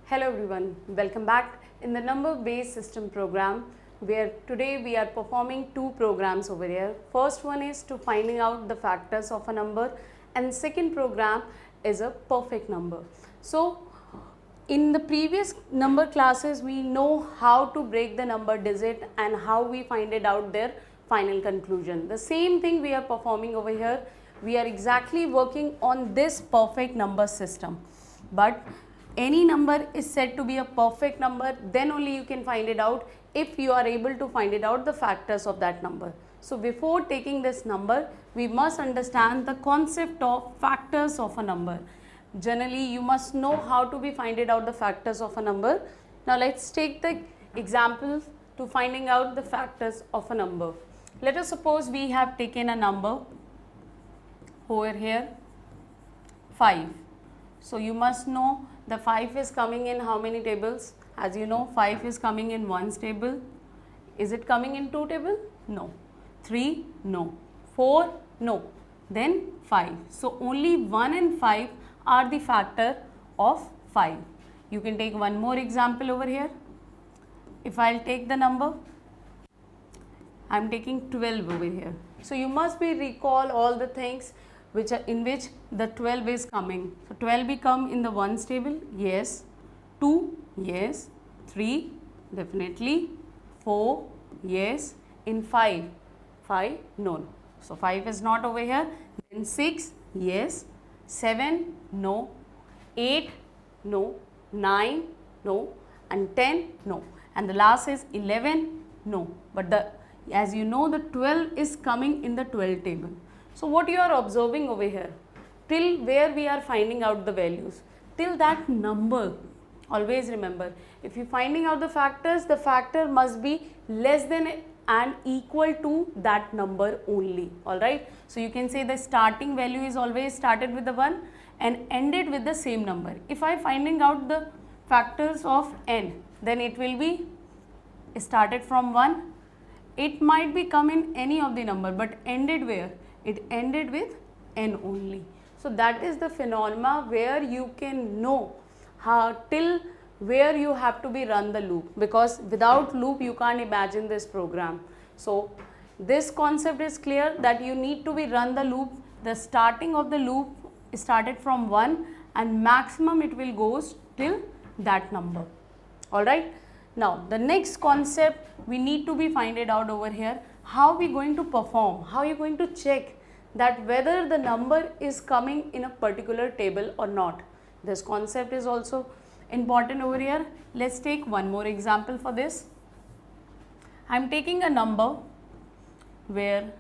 Hello everyone, welcome back in the number based system program where today we are performing two programs over here. First one is to finding out the factors of a number and second program is a perfect number. So in the previous number classes we know how to break the number digit and how we find it out their final conclusion. The same thing we are performing over here. We are exactly working on this perfect number system, but any number is said to be a perfect number, then only you can find it out if you are able to find it out the factors of that number. So before taking this number, we must understand the concept of factors of a number. Generally, you must know how to be finding out the factors of a number. Now let's take the examples to finding out the factors of a number. Let us suppose we have taken a number over here 5. So you must know the 5 is coming in how many tables? As you know, 5 is coming in 1 table. Is it coming in 2 table? No. 3? No. 4? No. Then 5. So only 1 and 5 are the factor of 5. You can take one more example over here. If I'll take the number, I'm taking 12 over here. So you must be recall all the things which are in which the 12 is coming. So 12 will come in the 1 table, yes. 2, yes. 3, definitely. 4, yes. In 5, no. So 5 is not over here. Then 6, yes. 7, no. 8, no. 9, no. And 10, no. And the last is 11, no. But as you know, the 12 is coming in the 12 table. So what you are observing over here, till where we are finding out the values, till that number, always remember, if you are finding out the factors, the factor must be less than and equal to that number only, alright. So you can say the starting value is always started with the 1 and ended with the same number. If I am finding out the factors of n, then it will be started from 1, it might be come in any of the number, but ended where? It ended with n only. So that is the phenomena where you can know how till where you have to be run the loop, because without loop you can't imagine this program. So this concept is clear that you need to be run the loop. The starting of the loop started from 1 and maximum it will goes till that number. Alright. Now the next concept we need to be find it out over here. How we going to perform? How are you going to check that whether the number is coming in a particular table or not? This concept is also important over here. Let's take one more example for this. I am taking a number where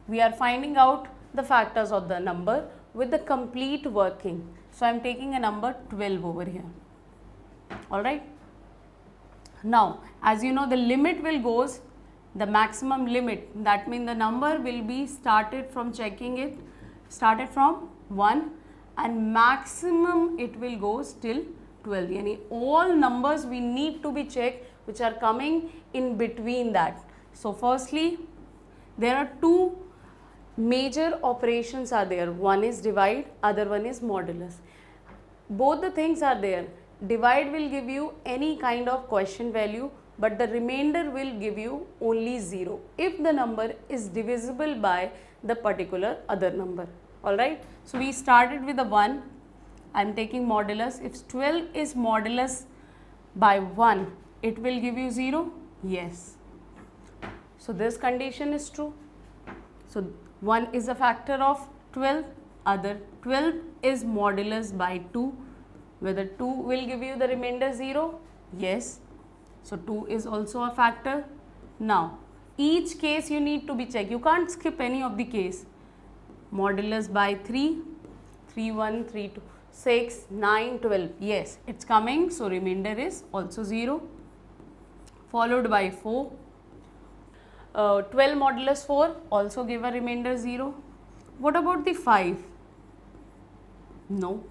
we are finding out the factors of the number with the complete working. So I am taking a number 12 over here. Alright. Now as you know, the limit will goes the maximum limit, that means the number will be started from checking it, started from 1 and maximum it will go till 12. Yani all numbers we need to be checked which are coming in between that. So firstly, there are two major operations are there. One is divide, other one is modulus. Both the things are there. Divide will give you any kind of quotient value, but the remainder will give you only 0 if the number is divisible by the particular other number. Alright. So we started with the 1. I am taking modulus. If 12 is modulus by 1, it will give you 0. Yes. So this condition is true. So 1 is a factor of 12. Other 12 is modulus by 2. Whether 2 will give you the remainder 0? Yes. So 2 is also a factor. Now each case you need to be checked. You can't skip any of the case. Modulus by 3, 3, 1, 3, 2, 6, 9, 12. Yes, it's coming. So remainder is also 0. Followed by 4. 12 modulus 4 also give a remainder 0. What about the 5? No,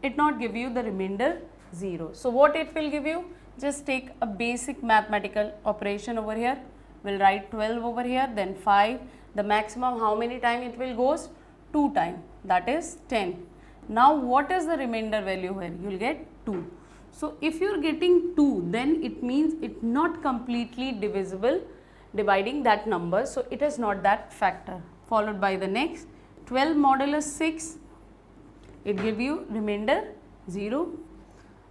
it not give you the remainder 0. So what it will give you? Just take a basic mathematical operation over here. We'll write 12 over here, then 5. The maximum how many time it will goes? 2 time, that is 10. Now what is the remainder value here? You will get 2. So if you are getting 2, then it means it not completely divisible dividing that number. So it is not that factor. Followed by the next 12 modulus 6, it give you remainder 0.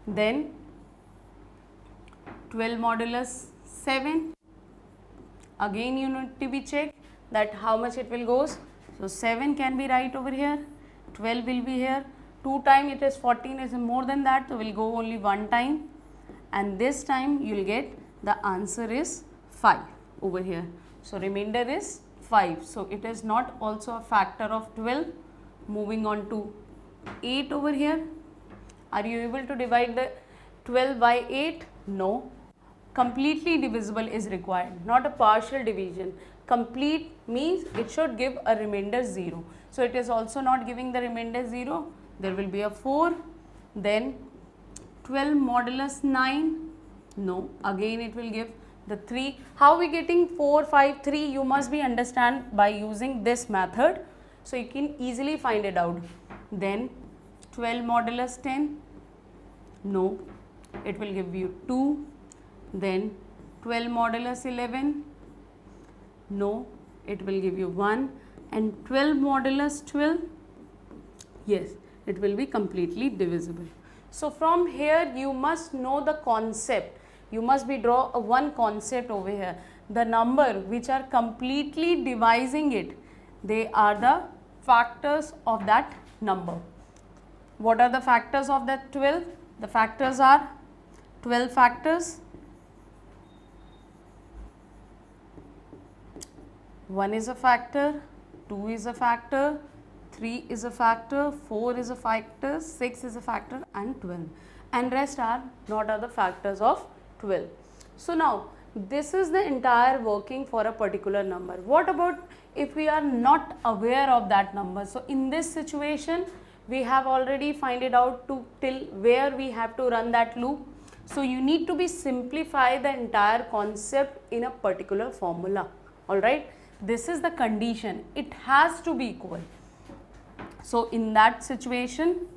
Then 12 modulus 7, again you need to be checked that how much it will goes. So 7 can be right over here, 12 will be here, 2 time it is 14 is more than that, so will go only 1 time, and this time you will get the answer is 5 over here. So remainder is 5. So it is not also a factor of 12. Moving on to 8 over here. Are you able to divide the 12 by 8? No. Completely divisible is required, not a partial division. Complete means it should give a remainder 0. So it is also not giving the remainder 0. There will be a 4. Then 12 modulus 9. No. Again it will give the 3. How we getting 4, 5, 3? You must be understand by using this method. So you can easily find it out. Then 12 modulus 10. No. It will give you 2. Then 12 modulus 11. No. It will give you 1. And 12 modulus 12. Yes. It will be completely divisible. So from here you must know the concept. You must be draw a one concept over here. The number which are completely divising it, they are the factors of that number. What are the factors of that 12? The factors are 12 factors. 1 is a factor, 2 is a factor, 3 is a factor, 4 is a factor, 6 is a factor, and 12. And rest are not other factors of 12. So now this is the entire working for a particular number. What about if we are not aware of that number? So in this situation we have already find it out to till where we have to run that loop. So you need to be simplify the entire concept in a particular formula. Alright, this is the condition. It has to be equal. So in that situation,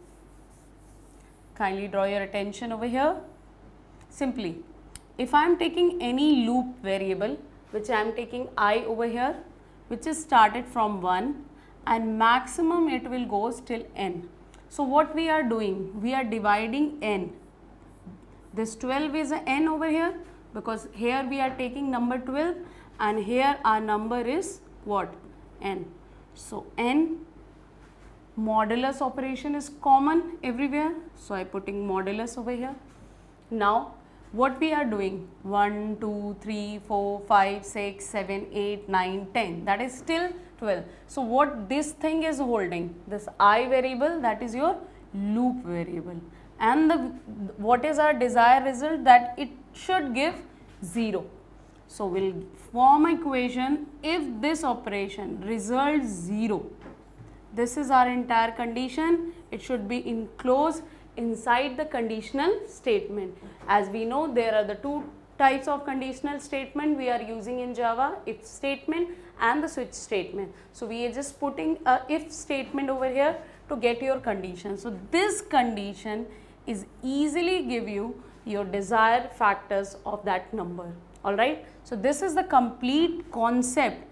kindly draw your attention over here. Simply, if I am taking any loop variable, which I am taking I over here, which is started from 1 and maximum it will goes till n. So what we are doing? We are dividing n. This 12 is a n over here because here we are taking number 12 and here our number is what? N. So n, modulus operation is common everywhere. So I putting modulus over here. Now what we are doing? 1, 2, 3, 4, 5, 6, 7, 8, 9, 10. That is still 12. So what this thing is holding? This I variable, that is your loop variable. And what is our desired result? That it should give 0. So we'll form equation if this operation results 0. This is our entire condition. It should be enclosed inside the conditional statement. As we know, there are the two types of conditional statement we are using in Java, if statement and the switch statement. So we are just putting a if statement over here to get your condition. So this condition is easily give you your desired factors of that number. Alright. So this is the complete concept.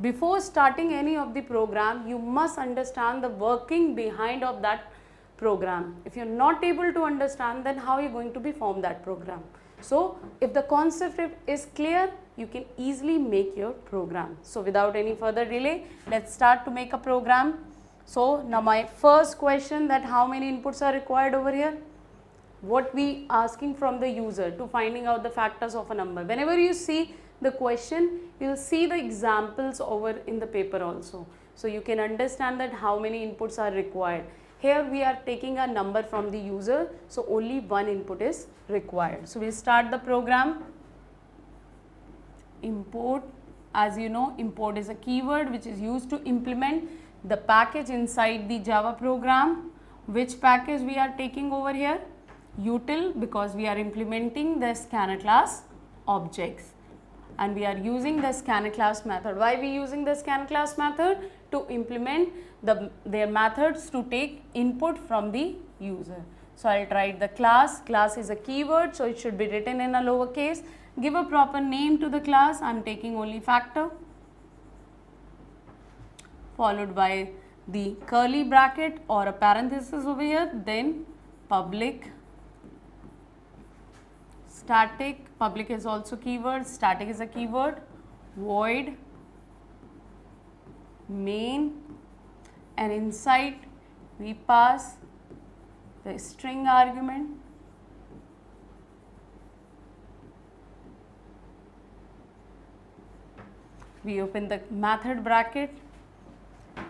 Before starting any of the program, you must understand the working behind of that program. If you are not able to understand, then how are you going to be form that program? So if the concept is clear, you can easily make your program. So without any further delay, let's start to make a program. So now my first question, that how many inputs are required over here? What we asking from the user to finding out the factors of a number. Whenever you see the question, you will see the examples over in the paper also. So you can understand that how many inputs are required. Here we are taking a number from the user, so only one input is required. So we'll start the program. Import, as you know, import is a keyword which is used to implement the package inside the Java program. Which package we are taking over here? Util, because we are implementing the scanner class objects. and we are using the scanner class method. Why we using the scanner class method? To implement their methods to take input from the user. So I'll write the class. Class is a keyword, so it should be written in a lowercase. Give a proper name to the class. I'm taking only factor, followed by the curly bracket or a parenthesis over here, then public, static, public is also keyword, static is a keyword, void, main, and inside we pass the string argument. We open the method bracket,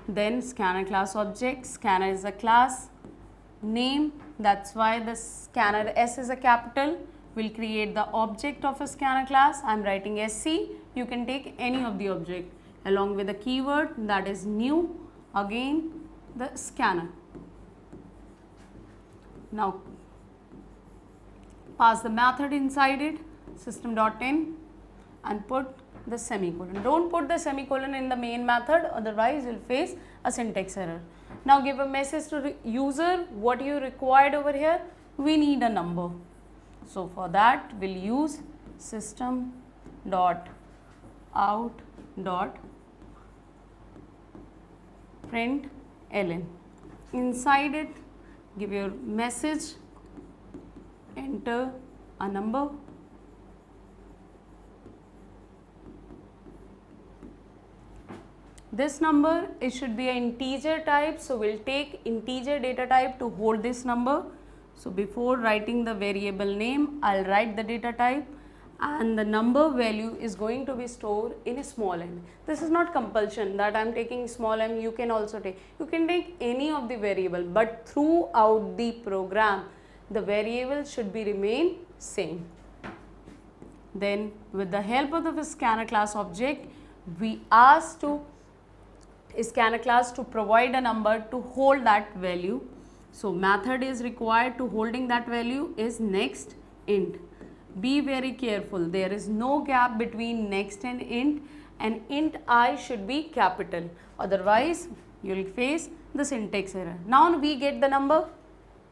then scanner class object. Scanner is a class name, that's why the scanner S is a capital. We'll create the object of a scanner class. I'm writing SC. You can take any of the object along with the keyword, that is new, again the scanner. Now pass the method inside it, system.in, and put the semicolon. Don't put the semicolon in the main method, otherwise you'll face a syntax error. Now give a message to the user. What you required over here? We need a number. So for that we'll use system.out.println. Inside it, give your message, enter a number. This number, it should be an integer type, so we'll take integer data type to hold this number. So before writing the variable name, I'll write the data type, and the number value is going to be stored in a small m. This is not compulsion that I'm taking small m, you can also take. You can take any of the variable, but throughout the program, the variable should be remain same. Then with the help of the scanner class object, we ask to scanner class to provide a number to hold that value. So method is required to holding that value is next int. Be very careful, there is no gap between next and int I should be capital, otherwise you will face the syntax error. Now we get the number.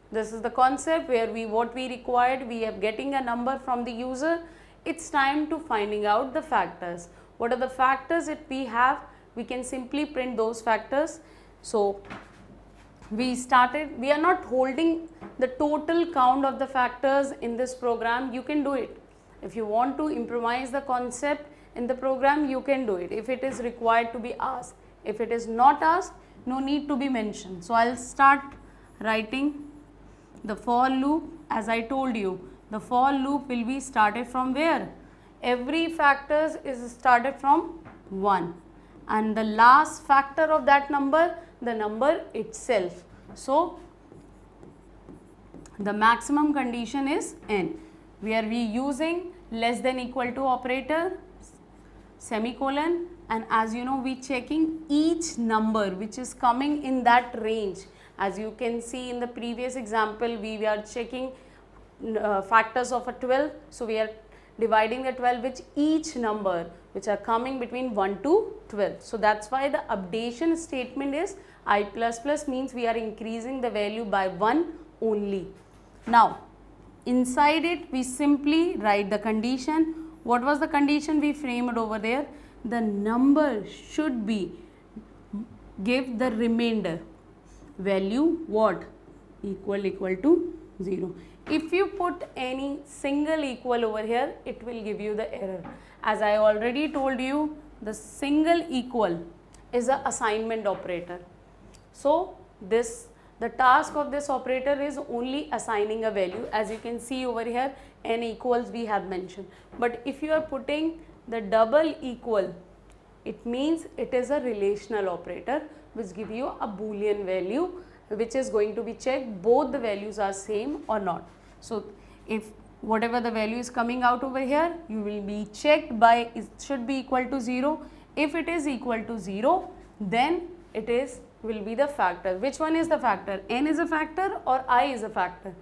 This is the concept where what we required, we are getting a number from the user. It's time to finding out the factors. What are the factors that we have? We can simply print those factors. So we are not holding the total count of the factors in this program. You can do it. If you want to improvise the concept in the program, you can do it if it is required to be asked. If it is not asked, no need to be mentioned. So I'll start writing the for loop. As I told you, the for loop will be started from where? Every factors is started from 1, and the last factor of that number, the number itself. So the maximum condition is n, where we using less than equal to operator, semicolon, and as you know, we checking each number which is coming in that range. As you can see in the previous example, we are checking factors of a 12. So we are dividing the 12 with each number which are coming between 1 to 12. So that's why the updation statement is I++ means we are increasing the value by 1 only. Now inside it we simply write the condition. What was the condition we framed over there? The number should be give the remainder value what? Equal to 0. If you put any single equal over here, it will give you the error. As I already told you, the single equal is an assignment operator. So the task of this operator is only assigning a value. As you can see over here, n equals we have mentioned. But if you are putting the double equal, it means it is a relational operator which give you a boolean value, which is going to be checked both the values are same or not. So if whatever the value is coming out over here, you will be checked by it should be equal to 0. If it is equal to 0, then it will be the factor. Which one is the factor? N is a factor or I is a factor?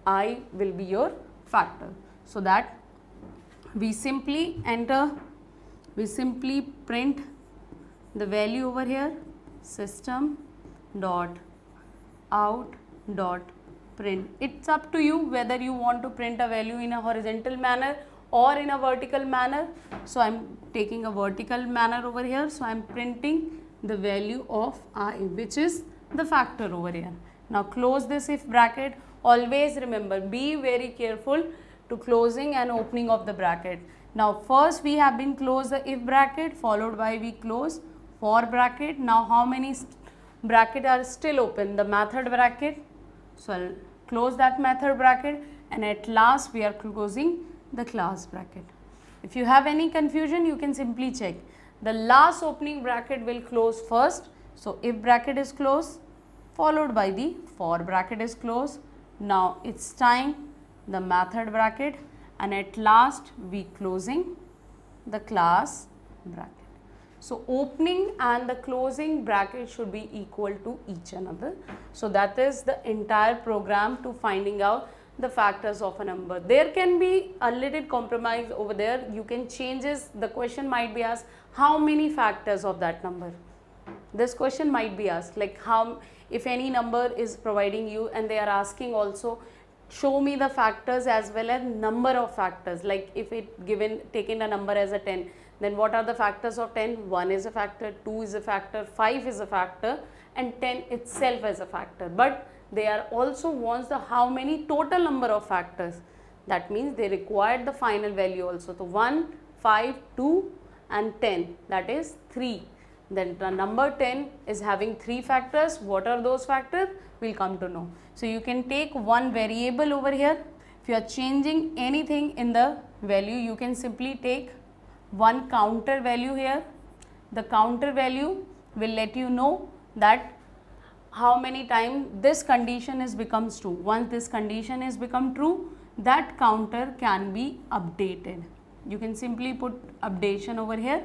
I will be your factor. So that we simply enter we simply print the value over here, system dot out dot print. It's up to you whether you want to print a value in a horizontal manner or in a vertical manner. So I'm taking a vertical manner over here. So I'm printing the value of I, which is the factor over here. Now close this if bracket. Always remember, be very careful to closing and opening of the bracket. Now first we have been close the if bracket, followed by we close for bracket. Now how many bracket are still open? The method bracket. So I'll close that method bracket, and at last we are closing the class bracket. If you have any confusion, you can simply check. The last opening bracket will close first. So if bracket is closed, followed by the for bracket is closed. Now it's time the method bracket, and at last we closing the class bracket. So opening and the closing bracket should be equal to each another. So that is the entire program to finding out the factors of a number. There can be a little compromise over there. You can change this. The question might be asked, how many factors of that number? This question might be asked, like how, if any number is providing you and they are asking also, show me the factors as well as number of factors. Like if it given taken a number as a 10, then what are the factors of 10? 1 is a factor, 2 is a factor, 5 is a factor, and 10 itself is a factor. But they are also wants the how many total number of factors. That means they required the final value also. So 1, 5, 2 and 10, that is 3. Then the number 10 is having 3 factors. What are those factors? We'll come to know. So you can take one variable over here. If you are changing anything in the value, you can simply take one counter value here. The counter value will let you know that how many times this condition is becomes true. Once this condition is become true, that counter can be updated. You can simply put updation over here.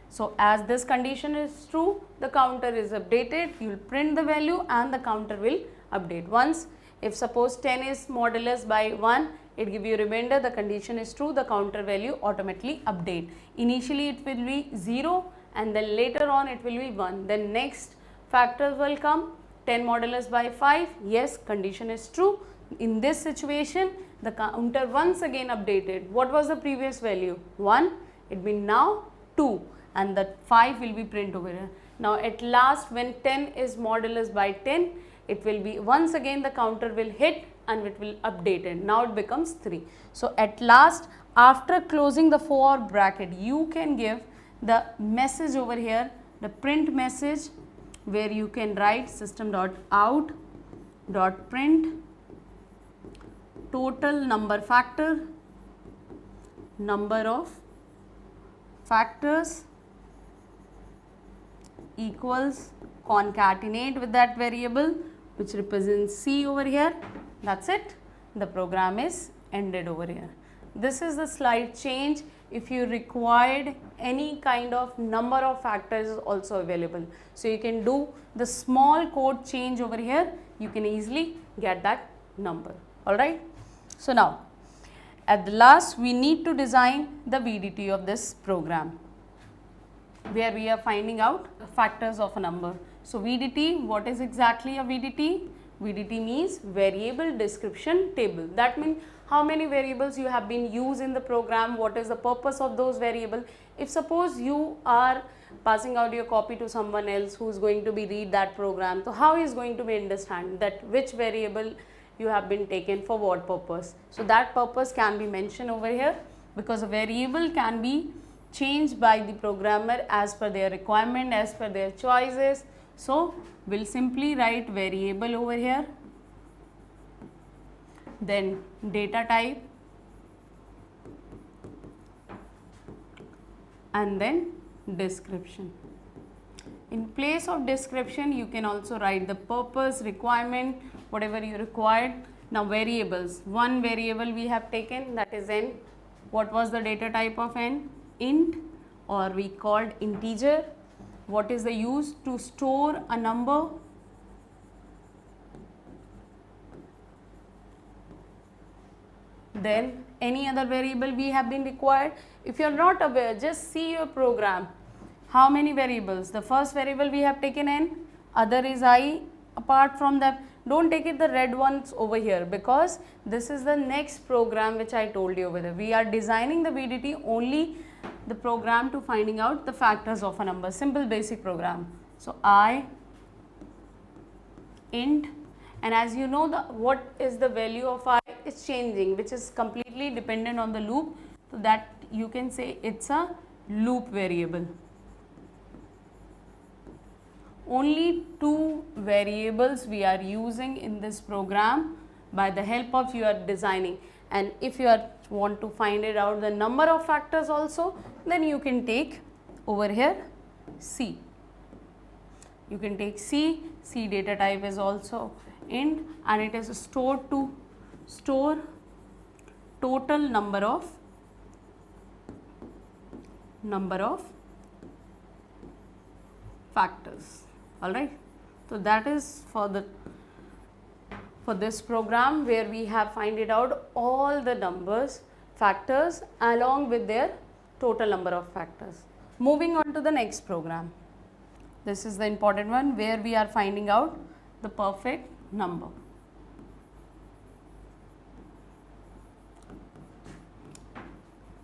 So as this condition is true, the counter is updated. You will print the value and the counter will update. Once, if suppose 10 is modulus by 1, it give you remainder, the condition is true, the counter value automatically update. Initially it will be 0 and then later on it will be 1. Then next factors will come, 10 modulus by 5, yes, condition is true. In this situation, the counter once again updated. What was the previous value? 1, it means now 2, and the 5 will be print over here. Now at last, when 10 is modulus by 10, it will be once again the counter will hit and it will update it. Now it becomes 3. So at last, after closing the for bracket, you can give the message over here, the print message, where you can write system.out.print total number factor, number of factors equals concatenate with that variable which represents C over here. That's it. The program is ended over here. This is the slide change. If you required any kind of number of factors is also available. So you can do the small code change over here. You can easily get that number. Alright. So now at the last we need to design the VDT of this program, where we are finding out factors of a number. So VDT, what is exactly a VDT? VDT means variable description table. That means how many variables you have been used in the program, what is the purpose of those variables. If suppose you are passing out your copy to someone else who is going to be read that program, so how is going to be understand that which variable you have been taken for what purpose. So that purpose can be mentioned over here, because a variable can be changed by the programmer as per their requirement, as per their choices. So we'll simply write variable over here, then data type, and then description. In place of description, you can also write the purpose, requirement, whatever you required. Now variables, one variable we have taken, that is n. What was the data type of n? Int, or we called integer. What is the use? To store a number. then any other variable we have been required. If you are not aware, just see your program. How many variables? The first variable we have taken n, other is I. Apart from that, don't take it the red ones over here, because this is the next program which I told you over there. We are designing the VDT only the program to finding out the factors of a number, simple basic program. So I int, and as you know, the what is the value of I is changing, which is completely dependent on the loop, so that you can say it's a loop variable. Only two variables we are using in this program by the help of your designing, and if you want to find it out the number of factors also, then you can take over here C. You can take C data type is also int, and it is stored to store total number of factors. Alright, so that is for this program where we have find it out all the factors along with their total number of factors. Moving on to the next program. This is the important one where we are finding out the perfect number.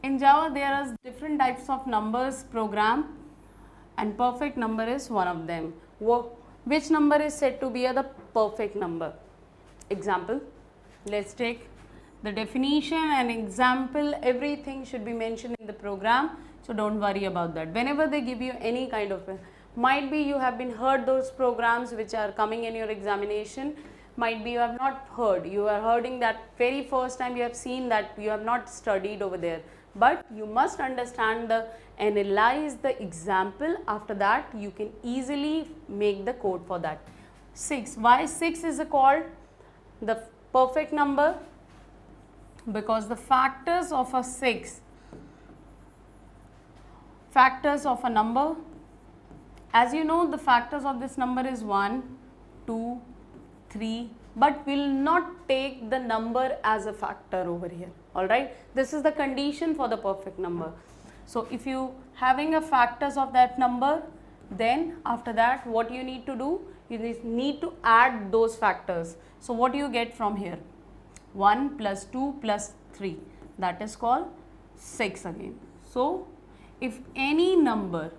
In Java there are different types of numbers program, and perfect number is one of them. Which number is said to be the perfect number? Example, let's take the definition and example, everything should be mentioned in the program, so don't worry about that. Whenever they give you any kind of, might be you have been heard those programs which are coming in your examination, might be you have not heard, you are hearing that very first time, you have seen that, you have not studied over there, but you must understand analyze the example. After that you can easily make the code for that. 6, why 6 is called the perfect number? Because the factors of a number, as you know, the factors of this number is 1, 2, 3, but will not take the number as a factor over here. Alright, this is the condition for the perfect number. So if you having a factors of that number, then after that what you need to do, you need to add those factors. So what do you get from here? 1 plus 2 plus 3, that is called 6 again. So if any number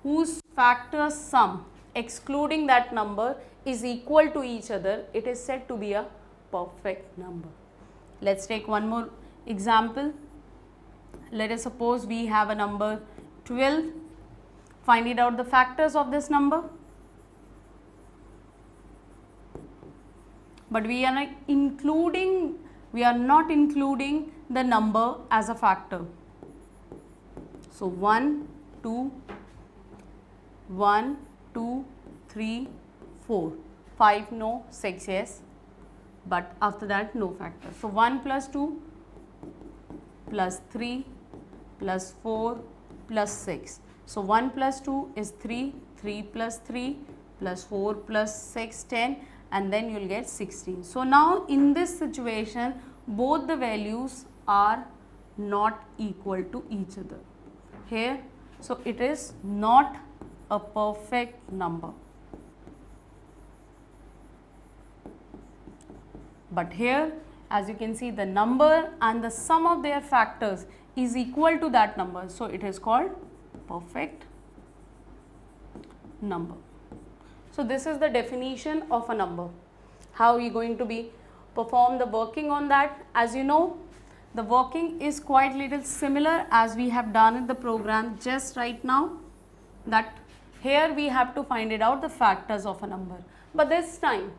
whose factor sum excluding that number is equal to each other, it is said to be a perfect number. Let's take one more example. Let us suppose we have a number 12. Find it out the factors of this number. But we are not including the number as a factor. So 1, 2, 3, 4, 5 no, 6 yes, but after that no factor. So 1 plus 2 plus 3 plus 4 plus 6. So 1 plus 2 is 3, 3 plus 3 plus 4 plus 6, 10, and then you will get 16. So now in this situation both the values are not equal to each other here, so it is not a perfect number. But here as you can see the number and the sum of their factors is equal to that number, so it is called perfect number. So this is the definition of a number. How are we going to be perform the working on that? As you know, the working is quite little similar as we have done in the program just right now, that here we have to find it out the factors of a number, but this time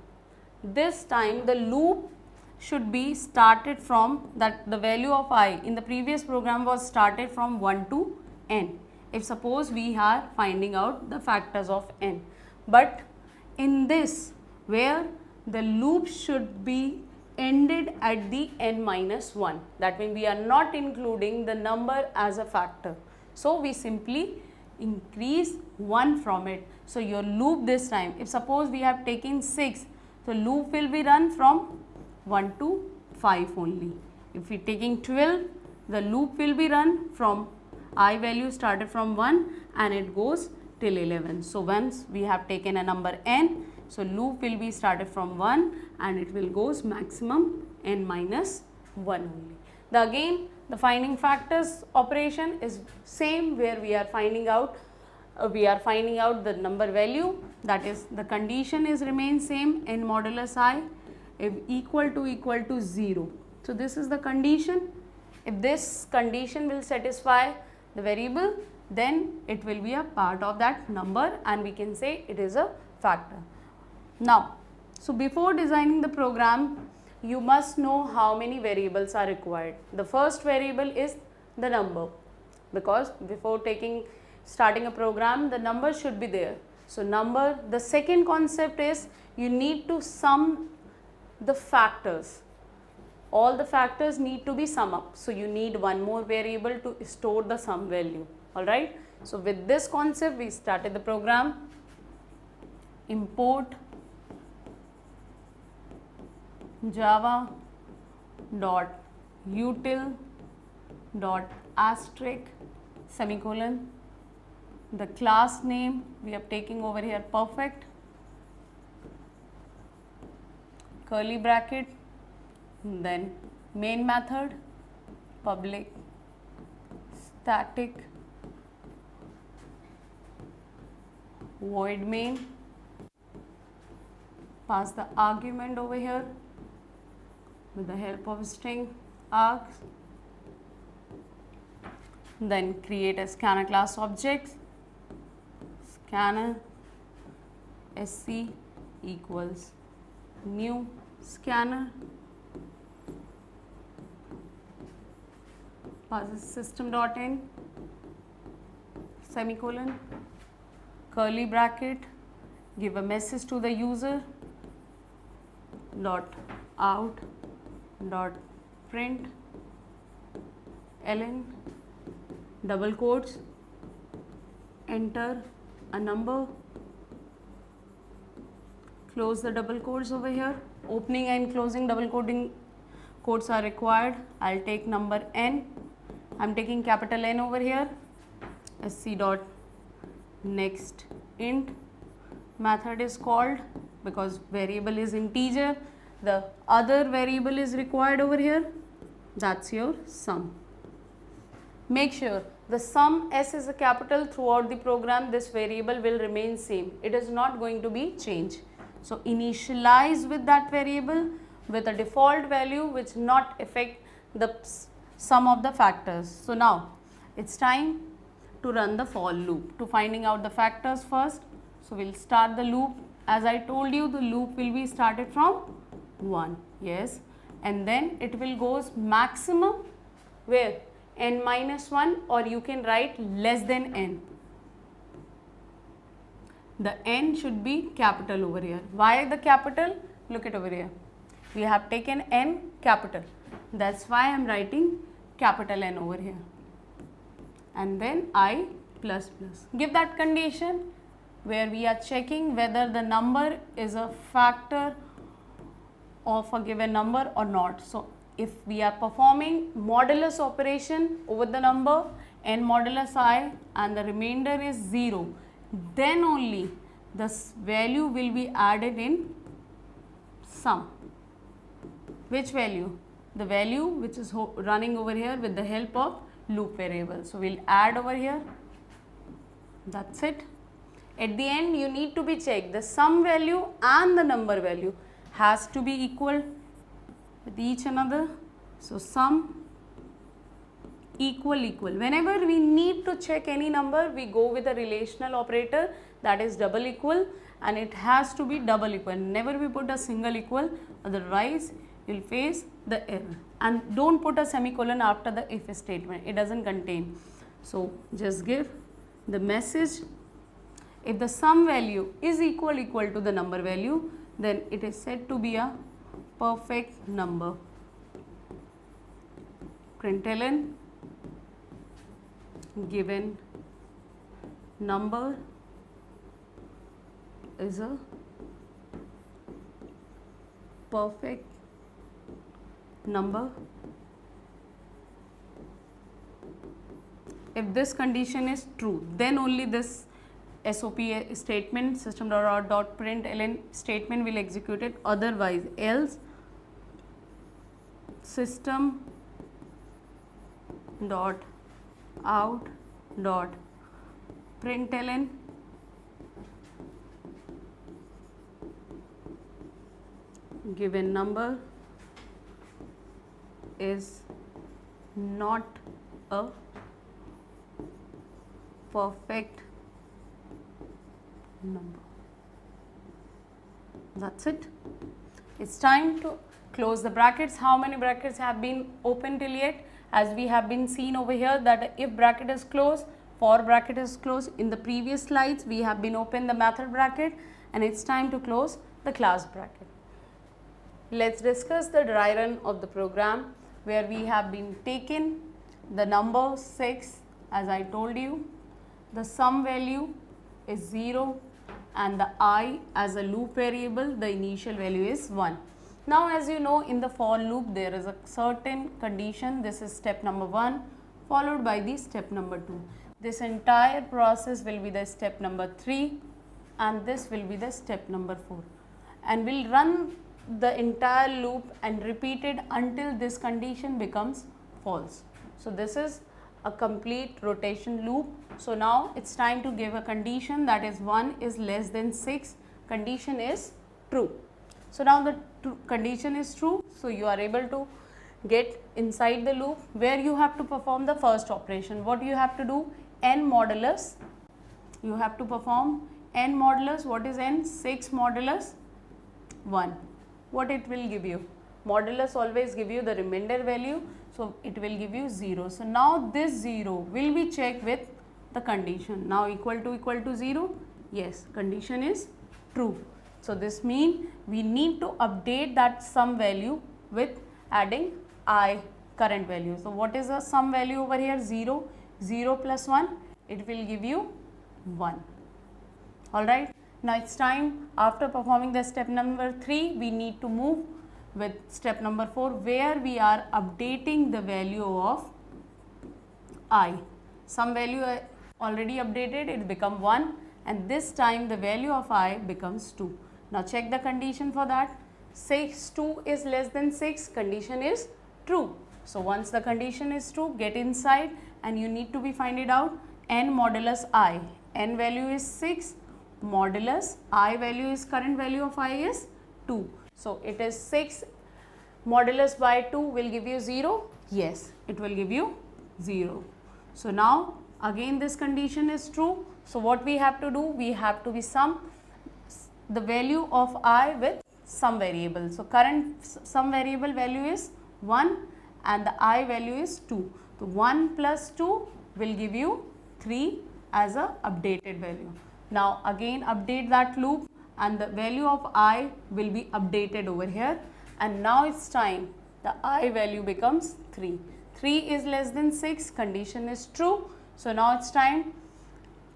the loop should be started from that the value of I in the previous program was started from 1 to n. If suppose we are finding out the factors of n, but in this where the loop should be ended at the n minus 1, that means we are not including the number as a factor, so we simply increase 1 from it. So your loop this time, if suppose we have taken 6, so loop will be run from 1 to 5 only. If we taking 12, the loop will be run from I value started from 1 and it goes till 11. So once we have taken a number n, so loop will be started from 1 and it will goes maximum n minus 1 only. The finding factors operation is same, where we are finding out the number value, that is the condition is remain same, n modulus I if equal to 0. So this is the condition. If this condition will satisfy the variable, then it will be a part of that number and we can say it is a factor. Now, so before designing the program, you must know how many variables are required. The first variable is the number, because before starting a program, the number should be there. So number, the second concept is you need to sum the factors. All the factors need to be sum up. So you need one more variable to store the sum value. Alright. So with this concept, we started the program. Import java dot util dot asterisk semicolon. The class name we are taking over here perfect, curly bracket, then main method, public static void main, pass the argument over here with the help of string args, then create a scanner class object, scanner sc equals new scanner, passes system.in semicolon, curly bracket, give a message to the user, dot out dot print ln double quotes, enter a number, close the double quotes over here. Opening and closing double quotes are required. I'll take number n. I'm taking capital N over here. Sc dot next int method is called because variable is integer. The other variable is required over here. That's your sum. Make sure the sum s is a capital throughout the program. This variable will remain same. It is not going to be changed. So initialize with that variable with a default value which not affect the sum of the factors. So now it's time to run the for loop to finding out the factors first. So we'll start the loop. As I told you, the loop will be started from 1. Yes, and then it will goes maximum where n minus 1, or you can write less than n. The n should be capital over here. Why the capital? Look at over here. We have taken n capital. That's why I am writing capital N over here. And then I plus plus. Give that condition where we are checking whether the number is a factor of a given number or not. So if we are performing modulus operation over the number n modulus I and the remainder is 0, then only this value will be added in sum. Which value? The value which is running over here with the help of loop variable. So we'll add over here. That's it. At the end, you need to be checked the sum value and the number value has to be equal with each another. So sum equal. Whenever we need to check any number, we go with a relational operator, that is double equal, and it has to be double equal. Never we put a single equal, otherwise you will face the error. And don't put a semicolon after the if statement, it doesn't contain. So just give the message. If the sum value is equal to the number value, then it is said to be a perfect number. Println given number is a perfect number if this condition is true, then only this SOP statement, system.out.println statement will execute it, otherwise else system dot out dot println given number is not a perfect number. That's it. It's time to close the brackets. How many brackets have been open till yet? As we have been seen over here that if bracket is closed, for bracket is closed. In the previous slides we have been open the method bracket, and it's time to close the class bracket. Let's discuss the dry run of the program, where we have been taken the number 6, as I told you, the sum value is 0 and the I as a loop variable, the initial value is 1. Now as you know, in the for loop there is a certain condition. This is step number 1 followed by the step number 2. This entire process will be the step number 3 and this will be the step number 4, and we'll run the entire loop and repeat it until this condition becomes false. So this is a complete rotation loop. So now it's time to give a condition, that is 1 is less than 6, condition is true. So now the condition is true, so you are able to get inside the loop, where you have to perform the first operation. What you have to do? N modulus, you have to perform N modulus. What is N? 6 modulus 1. What it will give you? Modulus always give you the remainder value, so it will give you 0. So now this 0 will be checked with the condition. Now equal to 0, yes, condition is true. So this means we need to update that sum value with adding I current value. So what is the sum value over here? 0. 0 plus 1, it will give you 1. Alright. Now it's time, after performing the step number 3, we need to move with step number 4, where we are updating the value of I. Some value already updated, it become 1, and this time the value of I becomes 2. Now check the condition for that. 2 is less than 6, condition is true. So once the condition is true, get inside and you need to be find it out. N modulus I, N value is 6, modulus I value is, current value of I is 2. So it is 6 modulus by 2 will give you 0. Yes, it will give you 0. So now again this condition is true. So what we have to do? We have to be sum the value of I with some variable. So current some variable value is 1 and the I value is 2. So 1 plus 2 will give you 3 as a updated value. Now again update that loop and the value of I will be updated over here, and now it's time the I value becomes 3. 3 is less than 6, condition is true. So now it's time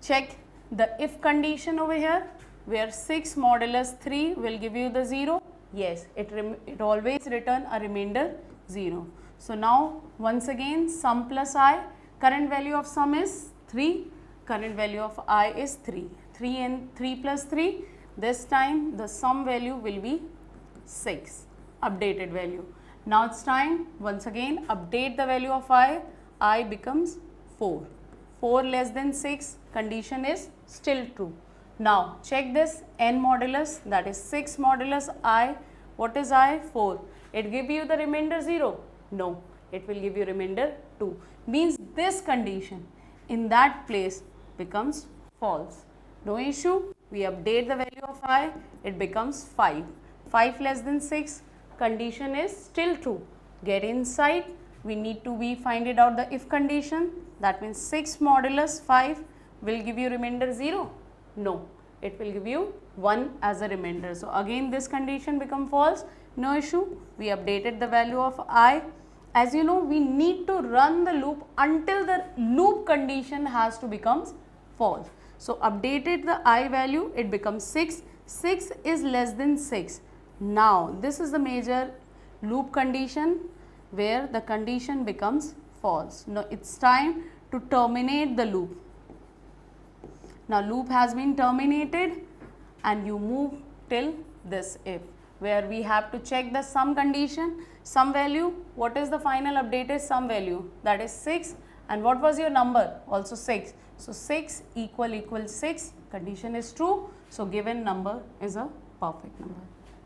check the if condition over here, where 6 modulus 3 will give you the 0. Yes, it always return a remainder 0. So now once again sum plus I, current value of sum is 3, current value of I is 3. 3 and 3 plus 3, this time the sum value will be 6, updated value. Now it's time once again update the value of I becomes 4. 4 less than 6, condition is still true. Now check this N modulus, that is 6 modulus I. What is I? 4. It give you the remainder 0? No, it will give you remainder 2. Means this condition in that place becomes false. No issue, we update the value of I, it becomes 5. 5 less than 6, condition is still true. Get inside, we need to find it out the if condition, that means 6 modulus 5 will give you remainder 0? No, it will give you 1 as a remainder. So again this condition become false, no issue, we updated the value of I. As you know, we need to run the loop until the loop condition has to becomes false. So updated the I value, it becomes 6, 6 is less than 6. Now this is the major loop condition where the condition becomes false. Now it's time to terminate the loop. Now loop has been terminated and you move till this if, where we have to check the sum condition, sum value. What is the final updated sum value? That is 6. And what was your number? Also 6. So 6 equal 6, condition is true. So given number is a perfect number.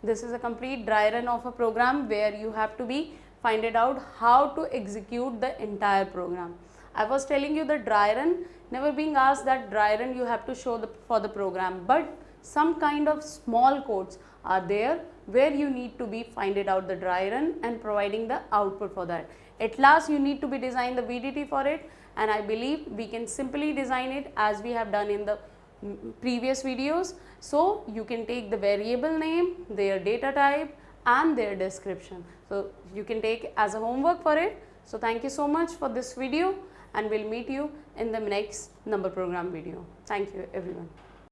This is a complete dry run of a program where you have to find it out how to execute the entire program. I was telling you the dry run, never being asked that dry run you have to show for the program, but some kind of small codes are there where you need to find it out the dry run and providing the output for that. At last you need to design the VDT for it, and I believe we can simply design it as we have done in the previous videos. So you can take the variable name, their data type and their description. So you can take as a homework for it. So thank you so much for this video, and we'll meet you in the next number program video. Thank you everyone.